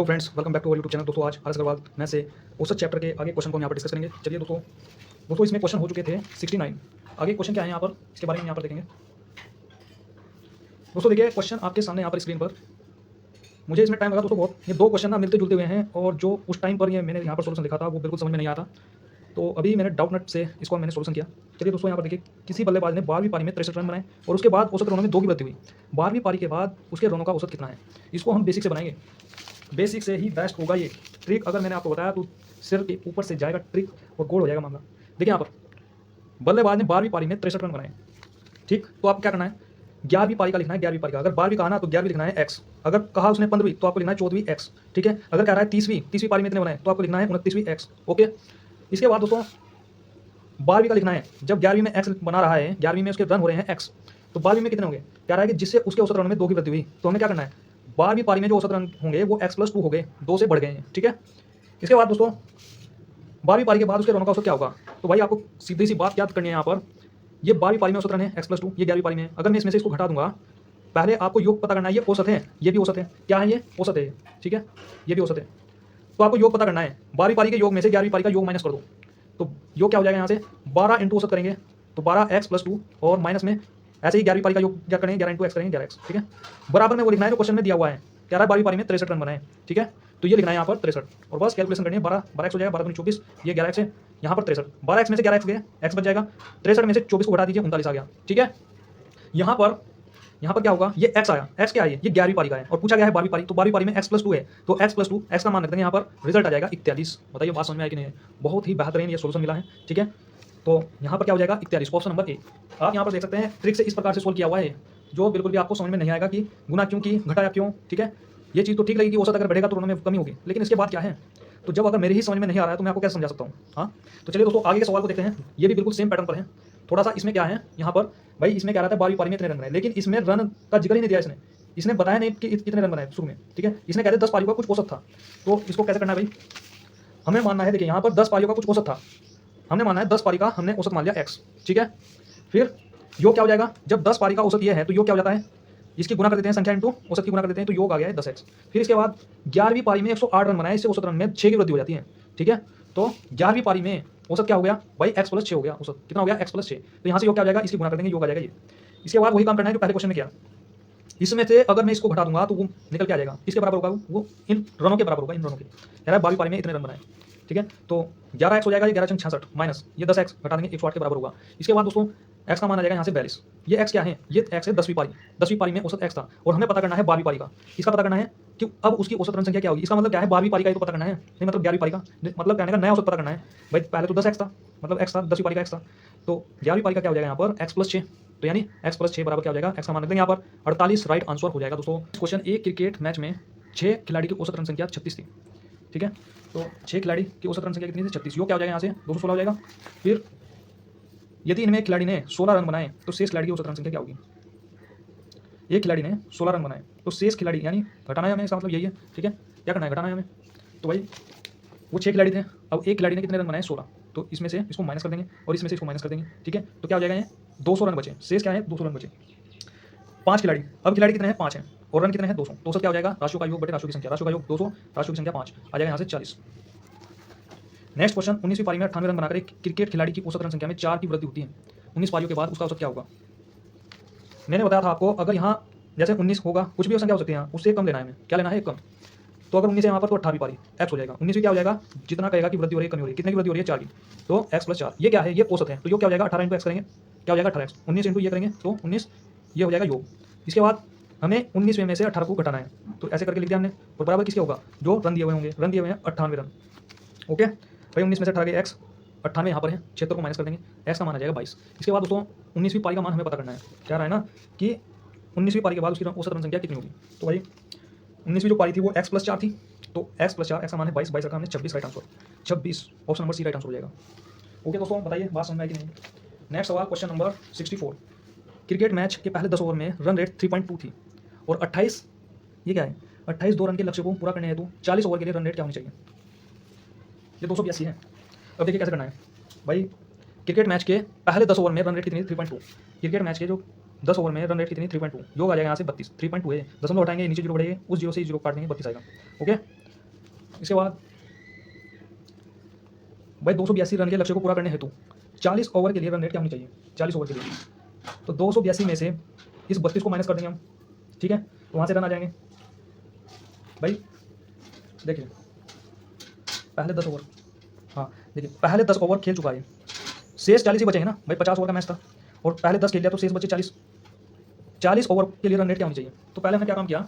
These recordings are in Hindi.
Friends, welcome back to our YouTube channel. दोस्तों आज हर्ष अग्रवाल मैथ से औसत चैप्टर के आगे क्वेश्चन को हम यहाँ पर डिस्कस करेंगे। चलिए दोस्तों इसमें क्वेश्चन हो चुके थे 69। आगे क्वेश्चन क्या है यहाँ पर, इसके बारे में यहाँ पर देखेंगे। दोस्तों देखिए क्वेश्चन आपके सामने यहाँ पर स्क्रीन पर। मुझे इसमें टाइम लगा दोस्तों बहुत, ये दो क्वेश्चन ना मिलते जुलते हुए हैं और जो उस टाइम पर ये मैंने यहाँ पर सोल्यूशन लिखा था वो बिल्कुल समझ में नहीं आया था। तो अभी मैंने डाउट नट से इसको मैंने सोल्यूशन किया। चलिए दोस्तों यहाँ पर देखिए, किसी बल्लेबाज ने 12वीं पारी में 63 रन बनाए और उसके बाद औसत रनों में 2 की वृद्धि हुई। 12वीं पारी के बाद उसके रनों का औसत कितना है, इसको हम बेसिक से बनाएंगे। बेसिक से ही बेस्ट होगा ये। ट्रिक अगर मैंने आपको बताया तो सिर के ऊपर से जाएगा ट्रिक और गोल हो जाएगा मामला। देखिए यहाँ पर बल्लेबाज ने 12वीं पारी में 63 रन बनाए, ठीक। तो आपको क्या करना है, 11वीं पारी का लिखना है। 11वीं पारी का अगर 12वीं कहा ना तो 11वीं लिखना है x। अगर कहा उसने 15वीं तो आपको लिखना है 14वीं x, ठीक है। अगर कह रहा है 30वीं पारी में इतने बनाए तो आपको लिखना है 29वीं x, ओके। इसके बाद दोस्तों 12वीं का लिखना है। जब 11वीं में x बना रहा है, 11वीं में उसके रन हो रहे हैं x, तो 12वीं में कितने होंगे, कह रहा है कि जिससे उसके औसत रन में 2 की वृद्धि हुई। तो हमें क्या करना है, 12वीं पारी में जो औसत रन होंगे वो x+2 हो गए, 2 से बढ़ गए हैं, ठीक है। इसके बाद दोस्तों 12वीं पारी के बाद उसके रनों का औसत क्या होगा, तो भाई आपको सीधी सी बात याद करनी है यहाँ पर। ये 12वीं पारी में औसत रन है x+2, ये 11वीं पारी में। अगर मैं इसमें से इसको घटा दूंगा, पहले आपको योग पता करना है। ये औसत है, ये भी औसत है। क्या है ये, औसत है, ठीक है, ये भी औसत है। तो आपको योग पता करना है। 12वीं पारी के योग में से 11वीं पारी का योग माइनस कर दो, तो योग क्या हो जाएगा यहाँ से 12 इंटू औसत करेंगे तो 12x+2 और माइनस में ऐसे ही 11वीं पारी का योग क्या करेंगे 11 इंटू x करेंगे 11x, ठीक है। बराबर में वो लिखना है जो क्वेश्चन में दिया हुआ है, कह रहा है 12वीं पारी में 63 रन बनाए, ठीक है। तो ये लिखना है यहाँ पर 63 और बस कैलकुलेशन करनी है। 12x हो जाएगा, 12 दूनी 24, ये 11x है, यहाँ पर 63। 12x में से 11x गए, x बच जाएगा। 63 में से 24 को घटा दीजिए, 39 आ गया, ठीक है। यहाँ पर क्या होगा, ये x आया। x क्या है, ये 11वीं पारी का है और पूछा गया है 12वीं पारी। तो 12वीं पारी में x+2 है, तो x+2 x का मान रख देंगे यहाँ पर, रिजल्ट आ जाएगा 41। बताइए बात समझ में आई कि नहीं। बहुत ही बेहतरीन ये सोल्यूशन मिला है, ठीक है। तो यहाँ पर क्या हो जाएगा 41, ऑप्शन नंबर ए। आप यहाँ पर देख सकते हैं ट्रिक से इस प्रकार से सोल्व किया हुआ है, जो बिल्कुल भी आपको समझ में नहीं आएगा कि गुना क्यों की, घटाया क्यों, ठीक है। ये चीज़ तो ठीक लगेगी, औसत अगर बढ़ेगा तो रनों में कमी होगी, लेकिन इसके बाद क्या है, तो जब अगर मेरे ही समझ में नहीं आ रहा है तो मैं आपको कैसे समझा सकता हूँ। हाँ, तो चलिए दोस्तों आगे के सवाल को देखते हैं। ये भी बिल्कुल सेम पैटर्न पर है। थोड़ा सा इसमें क्या है, यहाँ पर भाई इसमें क्या रहा था 12वीं पारी में इतने रन बनाए, लेकिन इसमें रन का जिक्र ही नहीं दिया इसने बताया नहीं कि इतने रन बनाए शुरू में, ठीक है। इसने कहते 10 पारियों का कुछ औसत था। तो इसको कैसे करना है भाई, हमें मानना है, देखिए यहाँ पर 10 पारियों का कुछ औसत था, हमने माना है 10 पारी का हमने औसत मान लिया x, ठीक है। फिर योग क्या हो जाएगा, जब 10 पारी का औसत ये है तो योग क्या हो जाता है, इसकी गुना कर देते हैं, संख्या इंटू औसत की गुना कर देते हैं, तो योग आ गया है 10x। फिर इसके बाद 11वीं पारी में 108 रन बनाए, इससे औसत रन में 6 की वृद्धि हो जाती है, ठीक है। तो 11वीं पारी में औसत क्या हो गया भाई, x+6 हो गया। औसत कितना हो गया, x+6। तो यहाँ से योग क्या हो जाएगा, इसकी गुना कर देंगे, योग आ जाएगा ये। इसके बाद वही काम करना है जो पहले क्वेश्चन में किया। इसमें से अगर मैं इसको घटा दूंगा तो वो निकल के आ जाएगा, इसके बराबर होगा, वो इन रनों के बराबर होगा, इन रनों के। कह रहा है 12वीं पारी में इतने रन बनाए, ठीक है। तो 11x हो जाएगा, ये 11 66 माइनस ये 10x घटा देंगे, 108 के बराबर होगा। इसके बाद दोस्तों x का मान आ जाएगा यहाँ से 42। ये x क्या है, ये x है 10वीं पारी। 10वीं पारी में औसत x था और हमें पता करना है 12वीं पारी का। इसका पता करना है कि अब उसकी औसत रन संख्या क्या होगी। इसका मतलब क्या है, 12वीं पारी का ही तो पता करना है, नहीं मतलब 11वीं पारी का, मतलब कहने का नया औसत पता करना है भाई। पहले तो 10x था, मतलब x था, 10वीं पारी का x था, तो 11वीं पारी का क्या हो जाएगा यहाँ पर x+6। तो यानी x+6 बराबर क्या हो जाएगा, x का मान रख देंगे यहाँ पर 48। राइट आंसर हो जाएगा दोस्तों। क्वेश्चन एक क्रिकेट मैच में 6 खिलाड़ी की औसत रन संख्या 36 थी, ठीक है। तो 6 खिलाड़ी की औसत रन संख्या कितनी थी, 36। योग क्या हो जाएगा यहाँ से 216 हो जाएगा। फिर यदि इनमें खिलाड़ी ने 16 रन बनाए तो शेष खिलाड़ी की औसत रन संख्या क्या होगी। एक खिलाड़ी ने 16 रन बनाए तो शेष खिलाड़ी, यानी घटाना है हमें, इसका मतलब यही है, ठीक है। क्या करना है, घटाना है हमें। तो भाई वो 6 खिलाड़ी थे, अब एक खिलाड़ी ने कितने रन बनाए 16, तो इसमें से इसको माइनस कर देंगे और इसमें से इसको माइनस कर देंगे, ठीक है। तो क्या हो जाएगा, ये 200 रन बचे, शेष क्या है 200 रन बचे। 5 खिलाड़ी, अब खिलाड़ी कितने हैं 5 हैं और रन कितने हैं 200, तो औसत क्या हो जाएगा, राशियों का योग बटे राशियों की संख्या। राशियों का योग 200, राशियों की संख्या 5, आ जाएगा यहाँ से 40। नेक्स्ट क्वेश्चन, 19वीं पारी में 98 रन बनाकर एक क्रिकेट खिलाड़ी की औसत रन संख्या में 4 की वृद्धि होती है। 19 पारियों के बाद उसका औसत क्या होगा। मैंने बताया था आपको, अगर यहाँ जैसे 19 होगा, कुछ भी संख्या हो सकती है, उससे कम लेना है हमें। क्या लेना है, कम। तो अगर 19 है यहाँ पर तो 18वीं पारी x हो जाएगा। 19वीं क्या हो जाएगा, जितना कहेगा कि वृद्धि हो रही है कमी हो रही है, कितने की वृद्धि हो रही है 4 की, तो x+4। ये क्या है, ये औसत है, तो योग क्या हो जाएगा 18 इंटू x करेंगे, क्या हो जाएगा 18x। 19 इंटू ये करेंगे तो 19, ये हो जाएगा योग। इसके बाद हमें 19 में से 18 को घटाना है, तो ऐसे करके लिख दिया हमने, और बराबर किसके होगा, जो रन दिए हुए होंगे। रन दिए हुए हैं 98 रन, ओके भाई। 19 में से 18 गए x, 98 यहाँ पर है, 76 को माइनस कर देंगे, x का मान आ जाएगा 22। इसके बाद दोस्तों 19वीं पारी का मान हमें पता करना है। क्या रहा है ना कि 19वीं पारी के बाद उसकी औसत रन संख्या कितनी होगी। तो भाई 19वीं जो पारी थी वो x+4 थी, तो x+4, x का मान है 22, 22 रखा हमने 26। Right answer 26, option number C right answer हो जाएगा। ओके दोस्तों बताइए बात समझ में आई कि नहीं। नेक्स्ट सवाल, क्वेश्चन नंबर 64। क्रिकेट मैच के पहले 10 ओवर में रन रेट 3.2 थी और 28, ये क्या है, 28 2 रन के लक्ष्य को पूरा करने हेतु 40 ओवर के लिए रन रेट क्या होनी चाहिए। ये 282 है। अब देखिए कैसे करना है भाई। क्रिकेट मैच के पहले 10 ओवर में रन रेट कितनी, 3.2। क्रिकेट मैच के जो 10 ओवर में रन रेट कितनी, 3.2। योग आ जाएगा यहाँ से 32। 3.2 है, दशमलव हटाएंगे, नीचे जीरो बढ़ेंगे, उस जीरो से जीरो काट देंगे, 32 आएगा, ओके। इसके बाद भाई 282 रन के लक्ष्य को पूरा करने हेतु 40 ओवर के लिए रन रेट क्या होनी चाहिए? 40 ओवर के लिए तो 282 में से इस 32 को माइनस कर देंगे हम, ठीक है, तो वहाँ से रन आ जाएंगे। भाई देखिए पहले 10 ओवर, हाँ देखिए पहले 10 ओवर खेल चुका है, शेष 40 ही बचेंगे ना भाई, 50 ओवर का मैच था और पहले 10 खेल लिया तो शेष बचे 40 ओवर के लिए रन रेट क्या होनी चाहिए? तो पहले हमने क्या काम किया,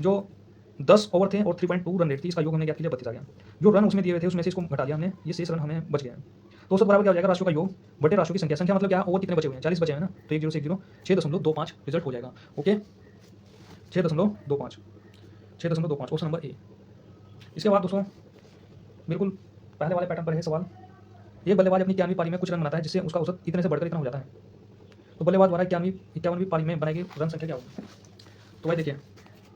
जो 10 ओवर थे और 3.2 रन रेट थी, इसका योग हमने क्या किया 32 आ गया। जो रन उसमें दिए हुए थे उसमें से इसको घटा दिया हमने, ये शेष रन हमें बच गए हैं। तो उसके बराबर क्या हो जाएगा, राशियों का योग बटे राशियों की संख्या। संख्या मतलब क्या, ओवर कितने बचे हुए हैं? 40 बचे हैं ना, तो 1 0 से 1 0 6.25 रिजल्ट हो जाएगा। Okay 6.25 option number A. इसके बाद दोस्तों बिल्कुल पहले वाले पैटर्न पर है सवाल। एक बल्लेबाज अपनी 91वीं पारी में कुछ रन बनाता है जिससे उसका औसत इतने से बढ़कर इतना हो जाता है, तो बल्लेबाज द्वारा 51वीं पारी में बनाई गई रन संख्या क्या होगी? तो भाई देखिए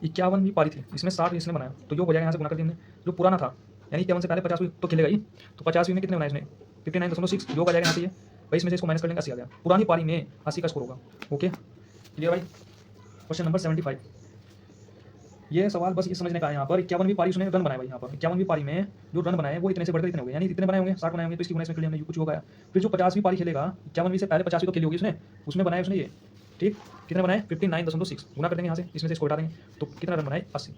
51वीं पारी थी, इसमें 60 इसने बनाया, तो योग हो जाएगा यहाँ से गुना कर दिया हमने, जो पुराना था यानी 51 से पहले 50वीं तो खेलेगा ही, तो 50वीं में कितने बनाए इसने 59.6, योग आ जाएगा यहाँ से ये भाई, इसमें से इसको माइनस कर लेंगे 80 आ गया। पुरानी पारी में 80 का स्कोर होगा। ओके क्लियर भाई। क्वेश्चन नंबर 75, ये सवाल बस ये समझने का है यहाँ पर 51वीं पारी उसने रन बनाए भाई, यहाँ पर 51वीं पारी में जो रन बनाए वो इतने से बढ़कर इतने हो गए, यानी इतने बनाए होंगे 60 बनाए होंगे, तो इसकी गुना इसमें कर लिया हमने, कुछ होगा। फिर जो 50वीं पारी खेलेगा, 51वीं से पहले 50वीं तो खेली होगी उसने, उसमें बनाए उसने ये, ठीक कितने बनाए 59.6, गुना कर देंगे यहाँ से, इसमें से इसको हटा देंगे तो कितना रन बनाए 80।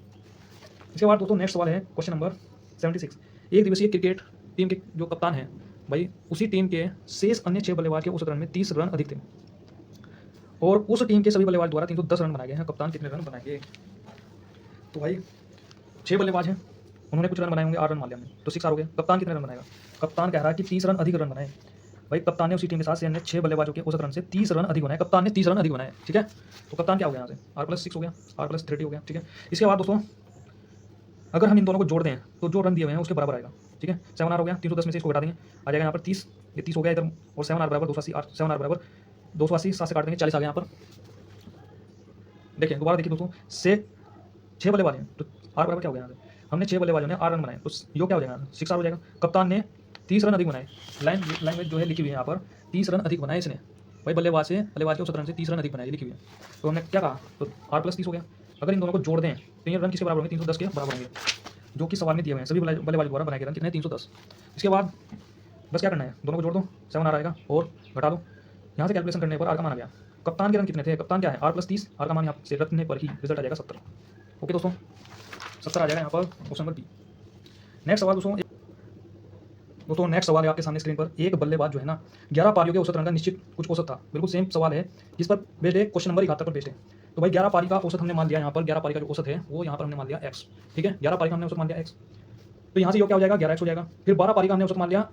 इसके बाद दोस्तों नेक्स्ट सवाल है क्वेश्चन नंबर 76, एक दिवसीय क्रिकेट टीम के जो कप्तान है भाई, उसी टीम के शेष अन्य 6 बल्लेबाज के औसत रन में 30 रन अधिक थे और उस टीम के सभी बल्लेबाज द्वारा 310 रन बनाए गए हैं, कप्तान कितने रन बनाएंगे? तो भाई 6 बल्लेबाज हैं, उन्होंने कुछ रन बनाए होंगे, 8 रन मान लिया हमने, तो 6 हो गए। कप्तान कितने रन बनाएगा? कप्तान कह रहा है कि 30 रन अधिक रन बनाए भाई, कप्तान ने उसी टीम के साथ अन्य 6 बल्लेबाजों के औसत रन से 30 रन अधिक बनाए, कप्तान ने 30 रन अधिक बनाए, ठीक है। तो कप्तान क्या हो गया यहाँ से R+6 हो गया, R+30 हो गया, ठीक है। इसके बाद दोस्तों अगर हम इन दोनों को जोड़ दें तो जो रन दिए हुए हैं उसके बराबर आएगा, ठीक है। 7R हो गया, 310 में से इसको घटा देंगे, आ जाएगा यहाँ पर 30, ये 30 हो गया इधर, और 7R बराबर 280, 7R बराबर 280, 7 से काट देंगे 40 आ गया यहाँ पर। देखिए दोबारा देखिए दोस्तों, से 6 बल्लेबाज हैं तो R बराबर क्या हो गया यहाँ से, हमने 6 बल्लेबाजों ने 8 रन बनाए, तो यो क्या हो जाएगा 6R हो जाएगा। कप्तान ने 30 रन अधिक बनाए, लाइन जो है लिखी हुई है यहाँ पर 30 रन अधिक बनाए इसने भाई, बल्लेबाज के 70 रन से 30 रन अधिक बनाए लिखी हुई है, तो हमने क्या कहा, तो R+30 हो गया। अगर इन दोनों को जोड़ दें तो ये रन किसके बराबर होंगे, 310 के बराबर होंगे, जो कि सवाल में दिए हुए हैं। सभी बल्लेबाज द्वारा बनाए गए रन कितने 310। इसके बाद बस क्या करना है, दोनों को जोड़ दो, 7R आएगा और घटा दो, यहाँ से कैलकुलेशन करने पर R का मान आ गया। कप्तान के रन कितने थे, कप्तान क्या है R+30, R का मान यहाँ से रखने पर ही रिजल्ट आ जाएगा 70। ओके दोस्तों 70 आ जाएगा यहाँ पर ऑप्शन नंबर बी। नेक्स्ट सवाल दोस्तों नेक्स्ट सवाल है आपके सामने स्क्रीन पर। एक बल्लेबाज जो है ना 11 पारियों के औसत रन का निश्चित कुछ औसत था, बिल्कुल सेम सवाल है जिस पर बेस्ड है, क्वेश्चन नंबर 71 पर बेस्ड है। तो भाई 11 पारी का औसत हमने मान लिया यहाँ पर, 11 पारी का जो औसत है वो यहाँ पर हमने मान लिया x, ठीक है। 11 पारी का हमने औसत मान लिया x, तो यहाँ से ये क्या हो जाएगा 11x हो जाएगा। फिर 12 पारी का हमने औसत मान लिया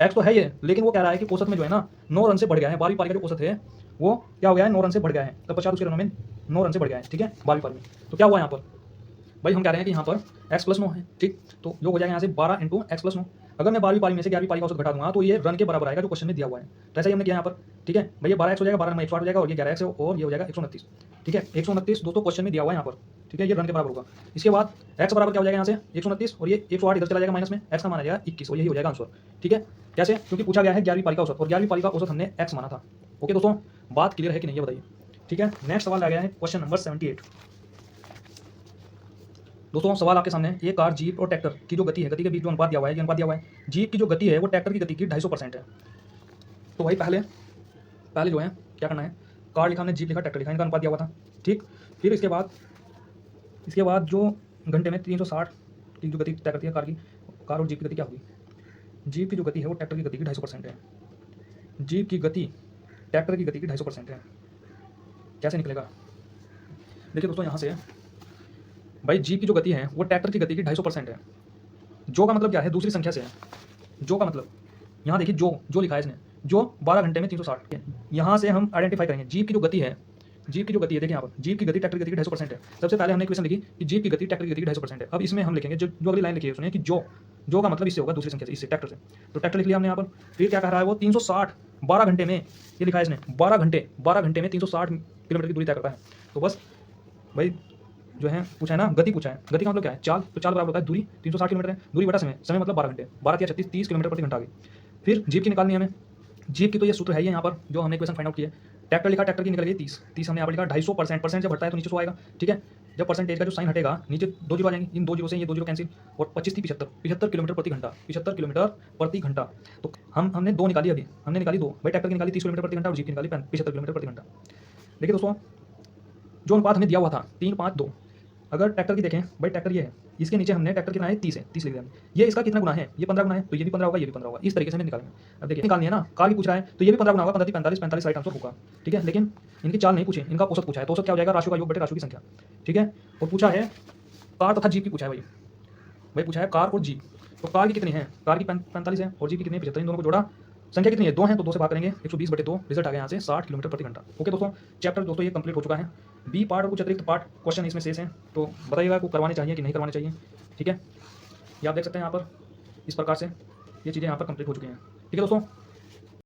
x तो है ये, लेकिन वो कह रहा है कि औसत में जो है ना 9 रन से बढ़ गया है, 12वीं पारी का जो औसत है वो क्या हो गया है 9 रन से बढ़ गया है, तब 50 उसके रनों में 9 रन से बढ़ गया है, ठीक है 12वीं पारी में। तो क्या हुआ यहाँ पर भाई, हम कह रहे हैं कि यहाँ पर x+9 है, ठीक, तो जो हो जाएगा यहाँ से 12 × x+9। अगर मैं 12वीं पारी में से 11वीं पारी का औसत घटा दूंगा तो ये रन के बराबर आएगा जो क्वेश्चन में दिया हुआ है, तो ऐसा ही हमने किया यहाँ पर, ठीक है भाई। ये 12x हो जाएगा, 12 में 108 हो जाएगा और ये 11x है और ये हो जाएगा 129, ठीक है 129 दोस्तों क्वेश्चन में दिया हुआ है यहाँ पर, ठीक है, ये रन के बराबर होगा। इसके बाद x बराबर क्या हो जाएगा यहाँ से 129 और ये 108 इधर चला जाएगा माइनस में, x का मान आ जाएगा 21 और यही हो जाएगा आंसर, ठीक है। कैसे, क्योंकि पूछा गया है 11वीं पारी का औसत और 11वीं पारी का औसत हमने x माना था। ओके दोस्तों बात क्लियर है कि नहीं ये बताइए, ठीक है। नेक्स्ट सवाल आ गया है क्वेश्चन नंबर 78। दोस्तों सवाल आपके सामने, एक कार जीप और ट्रैक्टर की जो गति है, गति के बीच जो अनुपात दिया हुआ है, ये अनुपात दिया हुआ है, जीप की जो गति है वो ट्रैक्टर की गति की 250% है। तो भाई पहले जो है क्या करना है, कार लिखा हमने, जीप लिखा, ट्रैक्टर लिखा, इनका अनुपात दिया हुआ था, ठीक। फिर इसके बाद जो घंटे में 360 की जो गति तय करती है कार और जीप की गति क्या होगी, जीप की जो गति है वो ट्रैक्टर की गति की 250% है, जीप की गति ट्रैक्टर की गति की 250% है। कैसे निकलेगा, देखिए दोस्तों यहाँ से भाई जीप की जो गति है वो ट्रैक्टर की गति की 250% है। जो का मतलब क्या है, दूसरी संख्या से है, जो का मतलब यहाँ देखिए जो लिखा है इसने, जो 12 घंटे में 360 है, यहाँ से हम आइडेंटिफाई करेंगे जीप की जो गति है, देखिए यहाँ पर जीप की गति ट्रैक्टर की गति की 250% है। सबसे पहले हमने इक्वेशन लिखी कि जीप की गति ट्रैक्टर की गति की 250% है। अब इसमें हम लिखेंगे जो अगली लाइन लिखी है उसने कि जो का मतलब इससे होगा दूसरी संख्या से, इससे ट्रैक्टर से, तो ट्रैक्टर लिख लिया हमने यहाँ पर। फिर क्या कह रहा है वो 360 12 घंटे में, ये लिखा है इसने 12 घंटे में 360 किलोमीटर की दूरी तय करता है। तो बस भाई जो है पूछा है ना, गति पूछा है, गति का मतलब क्या है चाल, तो चाल बराबर होता है दूरी, 360 किलोमीटर है, दूरी बटा समय मतलब 12 घंटे, 12 या 36 30 किलोमीटर प्रति घंटा आ गई। फिर जीप की निकालनी है हमें, जीप की तो ये सूत्र है ही यहाँ पर जो हमने इक्वेशन फाइंड आउट किया। ट्रैक्टर लिखा, ट्रैक्टर की निकल गई 30 हमने यहाँ पर लिखा 250%, परसेंट जब बढ़ता है तो नीचे 100 आएगा, ठीक है। जब परसेंटेज का जो साइन हटेगा नीचे 2 जीरो आ जाएंगे, इन 2 जीरो से ये 2 जीरो कैंसिल, और 25 थी 75 किलोमीटर प्रति घंटा, 75 किलोमीटर प्रति घंटा। तो हमने 2 निकाली, अभी हमने निकाली 2 भाई, ट्रैक्टर की निकाली 30 किलोमीटर प्रति घंटा और जीप की निकाली 75 किलोमीटर प्रति घंटा। देखिए दोस्तों, जो अनुपात हमें दिया हुआ था 3 5 2, अगर ट्रैक्टर की देखें भाई, ट्रैक्टर ये है, इसके नीचे हमने ट्रैक्टर कितना है 30 है, 30 लिख दिया हमने। ये इसका कितना गुना है, ये 15 गुना है, तो ये भी 15 होगा, ये भी 15 होगा। इस तरीके से हमें निकालेंगे। अब देखिए निकालनी है ना, कार की पूछ रहा है तो ये भी 15 गुना होगा, 15 45 45 राइट आंसर होगा। ठीक है, लेकिन इनकी चाल नहीं पूछे, इनका औसत पूछा है। तो औसत क्या हो जाएगा, राशियों का योग बटे राशियों की संख्या। ठीक है, और पूछा है कार तथा जीप की पूछा है भाई, पूछा है कार और जीप। तो कार की कितनी है, कार की 45 है और जीप की कितनी है 75। इन दोनों को जोड़ा, संख्या कितनी है 2 है, तो 2 से भाग करेंगे, 120 बटे 2, रिजल्ट आ गया यहाँ से 60 किलोमीटर प्रति घंटा। ओके दोस्तों, चैप्टर दोस्तों ये कंप्लीट हो चुका है। बी पार्ट और कुछ अतिरिक्त पार्ट क्वेश्चन इसमें शेष हैं, तो बताइएगा को करवाने चाहिए कि नहीं करवाने चाहिए। ठीक है, ये आप देख सकते हैं यहाँ पर, इस प्रकार से ये चीज़ें यहाँ पर कंप्लीट हो चुकी हैं। ठीक है दोस्तों।